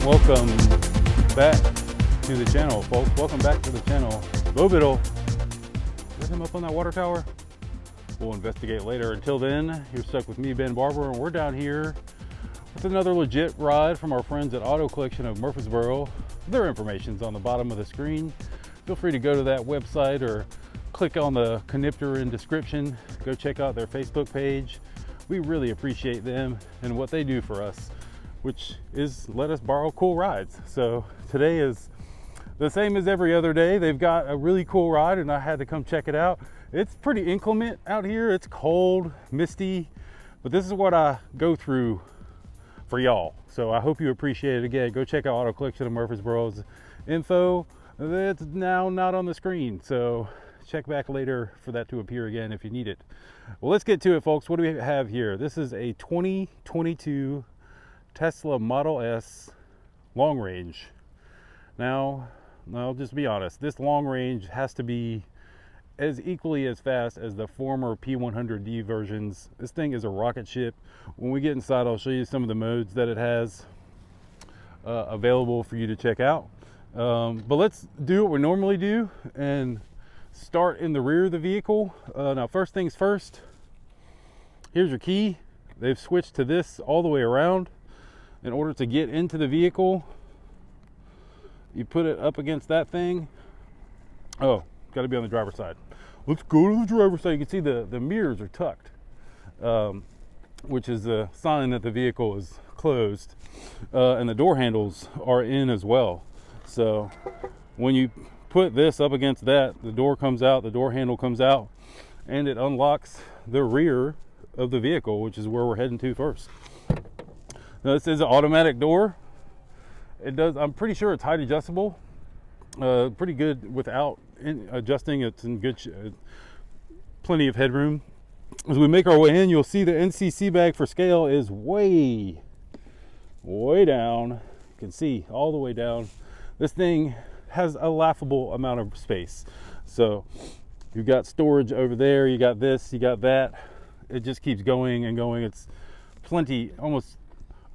Welcome back to the channel, folks. Welcome back to the channel. Bobiddle, let him up on that water tower. We'll investigate later. Until then, you're stuck with me, Ben Barber, and we're down here with another legit ride from our friends at Auto Collection of Murfreesboro. Their information's on the bottom of the screen. Feel free to go to that website or click on the connipter in description. Go check out their Facebook page. We really appreciate them and what they do for us, which is let us borrow cool rides. So today is the same as every other day. They've got a really cool ride and I had to come check it out. It's pretty inclement out here. It's cold, misty, but this is what I go through for y'all. So I hope you appreciate it. Again, go check out Auto Collection of Murfreesboro's info. It's now not on the screen, so check back later for that to appear again if you need it. Well, let's get to it, folks. What do we have here? This is a 2022 Tesla Model S long range. Now, I'll just be honest, this long range has to be as equally as fast as the former P100D versions. This thing is a rocket ship. When we get inside, I'll show you some of the modes that it has available for you to check out. But let's do what we normally do and start in the rear of the vehicle. Now, first things first, here's your key. They've switched to this all the way around. In order to get into the vehicle, you put it up against that thing. Oh, got to be on the driver's side. Let's go to the driver's side. You can see the mirrors are tucked, which is a sign that the vehicle is closed, and the door handles are in as well. So when you put this up against that, the door comes out, the door handle comes out, and it unlocks the rear of the vehicle, which is where we're heading to first. Now, this is an automatic door. It does, I'm pretty sure it's height adjustable, pretty good without adjusting. It's in good plenty of headroom. As we make our way in, you'll see the NCC bag for scale is way down. You can see all the way down. This thing has a laughable amount of space. So you've got storage over there, you got this, you got that. It just keeps going and going. It's plenty, almost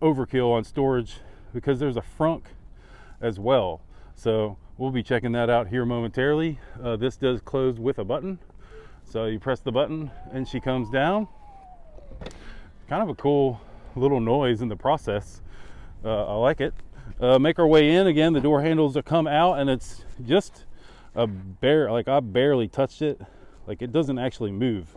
overkill on storage because there's a frunk as well. So we'll be checking that out here momentarily. This does close with a button. So you press the button and she comes down. Kind of a cool little noise in the process. I like it. Make our way in. Again, the door handles are come out and it's just a like I barely touched it. Like it doesn't actually move.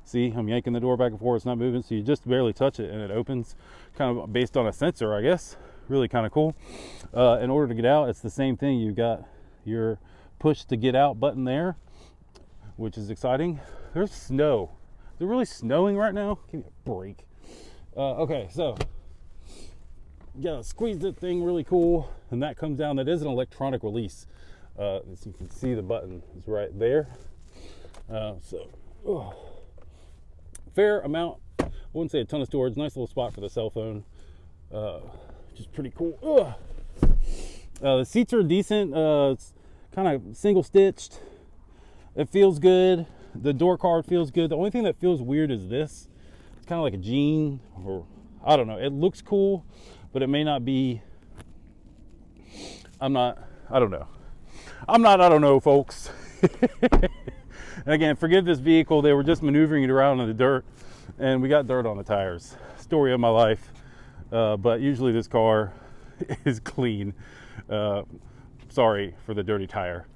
See, I'm yanking the door back and forth, it's not moving. So you just barely touch it and it opens, kind of based on a sensor, I guess. Really kind of cool. In order to get out, it's the same thing. You've got your push to get out button there, which is exciting. There's snow. Is it really snowing right now? Give me a break. Okay, so you gotta squeeze that thing really cool, and that comes down. That is an electronic release. As you can see, the button is right there. Fair amount. I wouldn't say a ton of storage. Nice little spot for the cell phone, which is pretty cool. The seats are decent. It's kind of single stitched. It feels good. The door card feels good. The only thing that feels weird is this. It's kind of like a jean, or I don't know. It looks cool, but it may not be. I don't know, folks. And again, forgive this vehicle. They were just maneuvering it around in the dirt, and we got dirt on the tires. Story of my life. But usually this car is clean. Sorry for the dirty tire.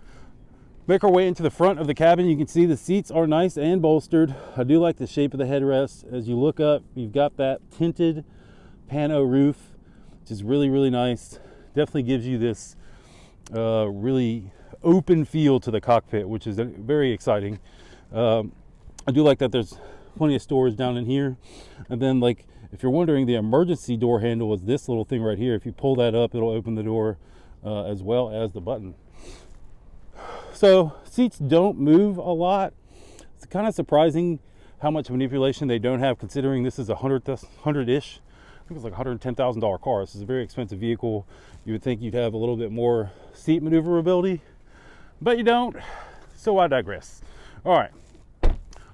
Make our way into the front of the cabin. You can see the seats are nice and bolstered. I do like the shape of the headrest. As you look up, you've got that tinted pano roof, which is really, really nice. Definitely gives you this really open feel to the cockpit, which is very exciting. I do like that there's plenty of storage down in here. And then, like, if you're wondering, the emergency door handle is this little thing right here. If you pull that up, it'll open the door as well as the button. So seats don't move a lot. It's kind of surprising how much manipulation they don't have, considering this is a 100-ish. I think it's like $110,000 car. This is a very expensive vehicle. You would think you'd have a little bit more seat maneuverability, but you don't. So I digress. All right,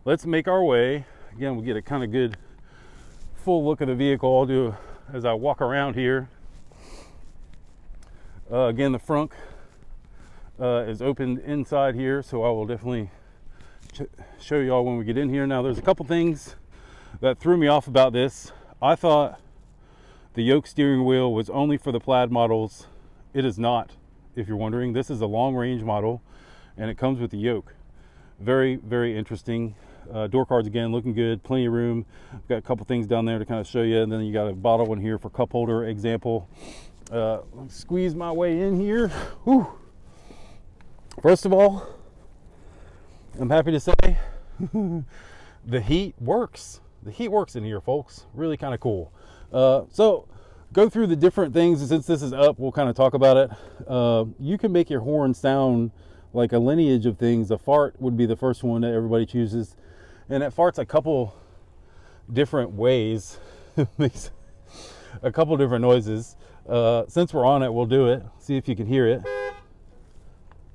let's make our way. Again, we'll get a kind of good full look of the vehicle. I'll do as I walk around here. Again, the frunk is opened inside here, so I will definitely show y'all when we get in here. Now, there's a couple things that threw me off about this. I thought the Yoke steering wheel was only for the plaid models. It is not, if you're wondering. This is a long range model, and it comes with the Yoke. Very, very interesting. Door cards, again, looking good, plenty of room. I've got a couple things down there to kind of show you, and then you got a bottle in here for cup holder example. Let me squeeze my way in here. Whew. First of all, I'm happy to say the heat works. The heat works in here, folks. Really kind of cool. So go through the different things. Since this is up, we'll kind of talk about it. You can make your horn sound like a lineage of things. A fart would be the first one that everybody chooses, and it farts a couple different ways. It makes a couple different noises. Since we're on it, we'll do it. See if you can hear it.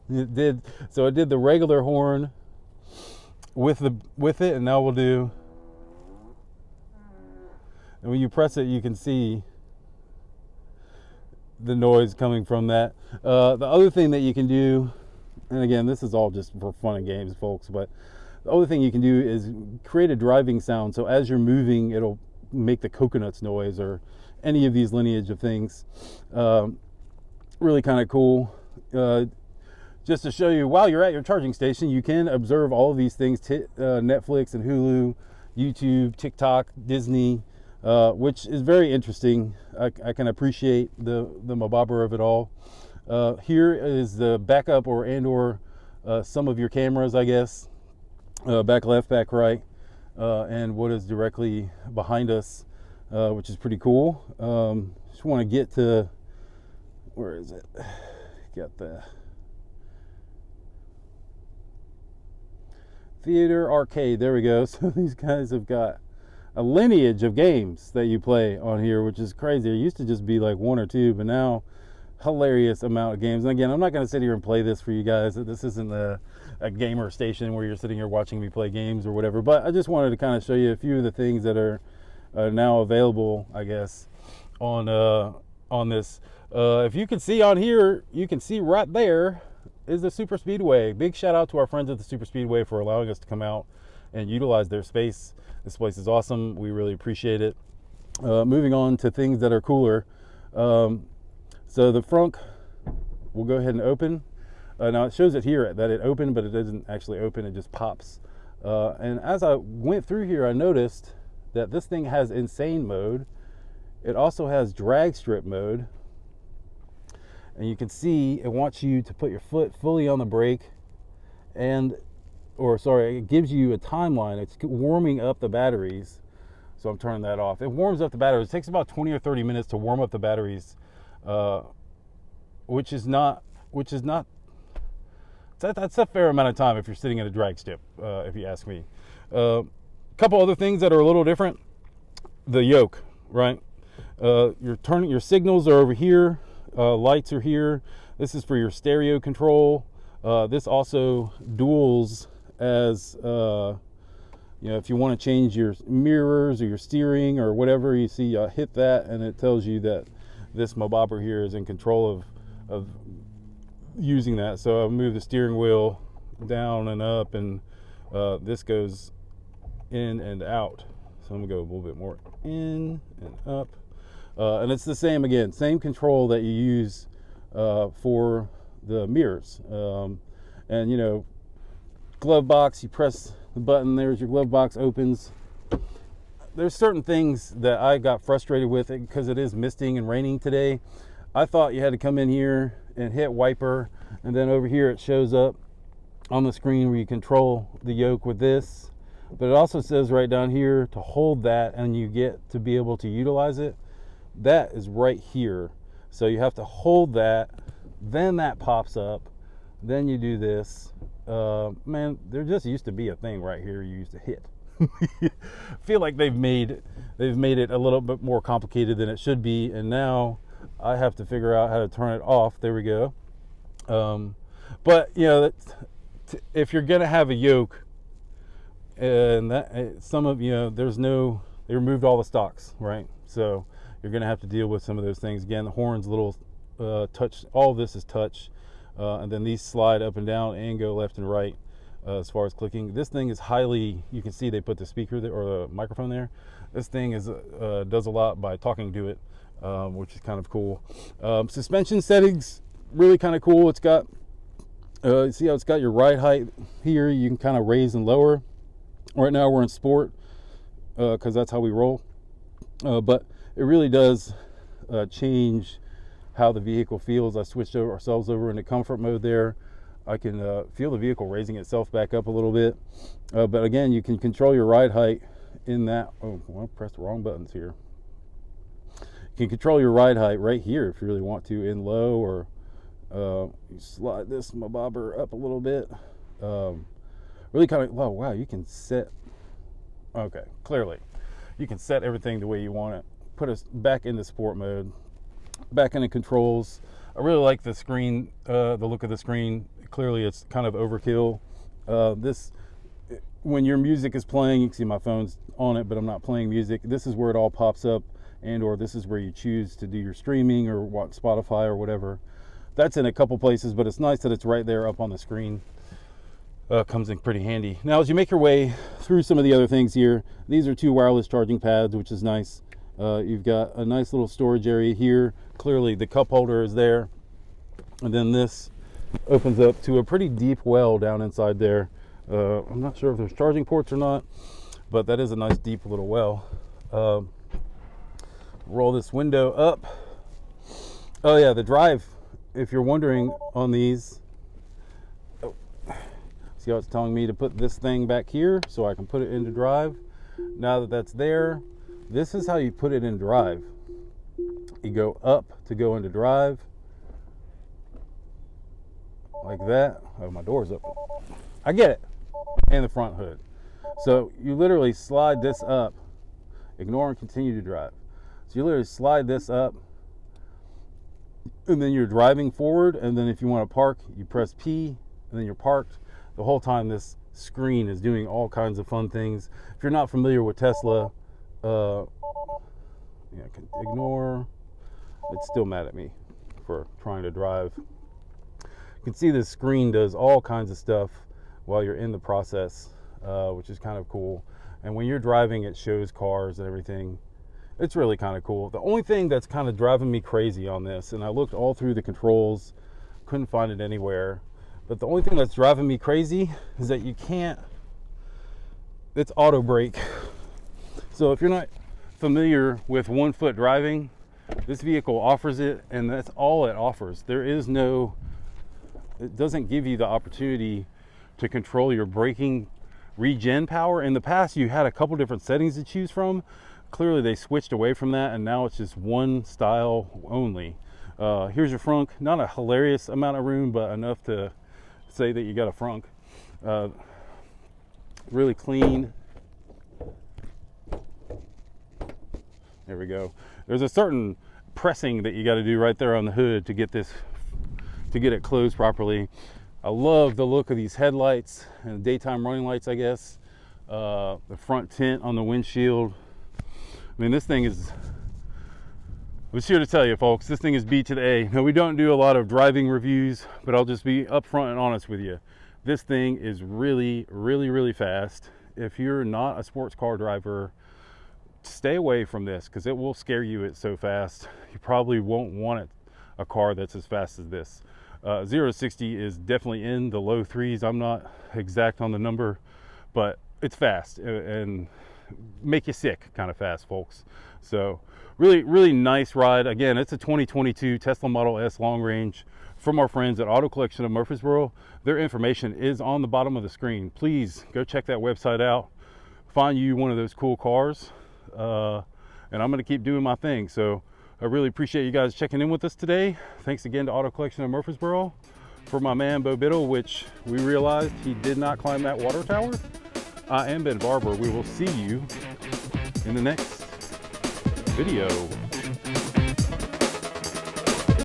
It did. So it did the regular horn with it, and now we'll do. And when you press it, you can see the noise coming from that. The other thing that you can do, and again, this is all just for fun and games, folks, but the other thing you can do is create a driving sound. So as you're moving, it'll make the coconuts noise or any of these lineage of things. Really kind of cool. Just to show you, while you're at your charging station, you can observe all of these things, Netflix and Hulu, YouTube, TikTok, Disney, which is very interesting. I can appreciate the macabre of it all. Here is the backup or some of your cameras, I guess. Back left, back right, and what is directly behind us, which is pretty cool. Just want to get to, where is it? Got the theater arcade. There we go. So these guys have got a lineage of games that you play on here, which is crazy. It used to just be like one or two, but now hilarious amount of games. And again, I'm not going to sit here and play this for you guys. This isn't a gamer station where you're sitting here watching me play games or whatever, but I just wanted to kind of show you a few of the things that are now available, I guess, on this. If you can see on here, you can see right there is the Super Speedway. Big shout out to our friends at the Super Speedway for allowing us to come out and utilize their space. This place is awesome. We really appreciate it. Moving on to things that are cooler. So the frunk, we'll go ahead and open. Now it shows it here that it opened, but it doesn't actually open, it just pops. And as I went through here, I noticed that this thing has insane mode. It also has drag strip mode. And you can see it wants you to put your foot fully on the brake, it gives you a timeline. It's warming up the batteries. So I'm turning that off. It warms up the batteries. It takes about 20 or 30 minutes to warm up the batteries, which is not, that's a fair amount of time if you're sitting at a drag strip, if you ask me. Couple other things that are a little different. The Yoke, right? Your signals are over here. Lights are here. This is for your stereo control. This also duals as if you want to change your mirrors or your steering or whatever, you see, hit that and it tells you that this mobobber here is in control of using that. So I'll move the steering wheel down and up, and this goes in and out. So I'm gonna go a little bit more in and up. And it's the same, again, same control that you use for the mirrors. And glove box, you press the button, there's your glove box, opens. There's certain things that I got frustrated with it because it is misting and raining today. I thought you had to come in here and hit wiper, and then over here it shows up on the screen where you control the Yoke with this. But it also says right down here to hold that and you get to be able to utilize it. That is right here. So you have to hold that, then that pops up, then you do this. Man, there just used to be a thing right here you used to hit. I feel like they've made it a little bit more complicated than it should be, and now I have to figure out how to turn it off. There we go. But if you're gonna have a Yoke, and that some of they removed all the stocks, right? So you're gonna have to deal with some of those things. Again, the horn's a little touch. All of this is touch, and then these slide up and down and go left and right as far as clicking. This thing is highly, you can see they put the speaker there, or the microphone there. This thing is does a lot by talking to it, which is kind of cool. Suspension settings, really kind of cool. It's got see how it's got your ride height here. You can kind of raise and lower. Right now we're in sport because that's how we roll, but it really does change how the vehicle feels. I switched ourselves over into comfort mode there. I can feel the vehicle raising itself back up a little bit, but again, you can control your ride height in that. Oh, well, I pressed the wrong buttons here. You can control your ride height right here if you really want to, in low, or you slide this bobber up a little bit. Really kind of, wow, you can set, okay, clearly you can set everything the way you want it. Put us back into sport mode, back into controls. I really like the screen, the look of the screen. Clearly it's kind of overkill. This, when your music is playing, you can see my phone's on it, but I'm not playing music. This is where it all pops up, and or this is where you choose to do your streaming or watch Spotify or whatever. That's in a couple places, but it's nice that it's right there up on the screen. Comes in pretty handy. Now, as you make your way through some of the other things here, these are 2 wireless charging pads, which is nice. You've got a nice little storage area here. Clearly the cup holder is there, and then this opens up to a pretty deep well down inside there. I'm not sure if there's charging ports or not, but that is a nice deep little well. Roll this window up. Oh yeah, the drive, if you're wondering on these, see how it's telling me to put this thing back here so I can put it into drive. Now that that's there, this is how you put it in drive. You go up to go into drive, like that. Oh, my door's open. I get it. And the front hood. So you literally slide this up, ignore and continue to drive. So you literally slide this up, and then you're driving forward, and then if you want to park, you press P, and then you're parked. The whole time this screen is doing all kinds of fun things. If you're not familiar with Tesla, yeah, I can ignore. It's still mad at me for trying to drive. You can see this screen does all kinds of stuff while you're in the process, which is kind of cool. And when you're driving, it shows cars and everything. It's really kind of cool. The only thing that's kind of driving me crazy on this, and I looked all through the controls, couldn't find it anywhere, but the only thing that's driving me crazy is that you can't, it's auto brake. So if you're not familiar with 1-foot driving, this vehicle offers it, and that's all it offers. There is no, it doesn't give you the opportunity to control your braking regen power. In the past, you had a couple different settings to choose from. Clearly they switched away from that, and now it's just one style only. Here's your frunk. Not a hilarious amount of room, but enough to say that you got a frunk. Really clean. There we go. There's a certain pressing that you got to do right there on the hood to get this, to get it closed properly. I love the look of these headlights and daytime running lights, I guess. The front tint on the windshield. I mean, this thing is, I was here to tell you, folks, this thing is B to the A. Now, we don't do a lot of driving reviews, but I'll just be upfront and honest with you. This thing is really, really, really fast. If you're not a sports car driver, stay away from this because it will scare you. It's so fast. You probably won't want a car that's as fast as this. 0 to 60 is definitely in the low 3s. I'm not exact on the number, but it's fast and make you sick kind of fast, folks. So really, really nice ride. Again, it's a 2022 Tesla Model S long range from our friends at Auto Collection of Murfreesboro. Their information is on the bottom of the screen. Please go check that website out. Find you one of those cool cars. And I'm going to keep doing my thing. So I really appreciate you guys checking in with us today. Thanks again to Auto Collection of Murfreesboro. For my man Bo Biddle, which we realized he did not climb that water tower. I am Ben Barber. We will see you in the next video.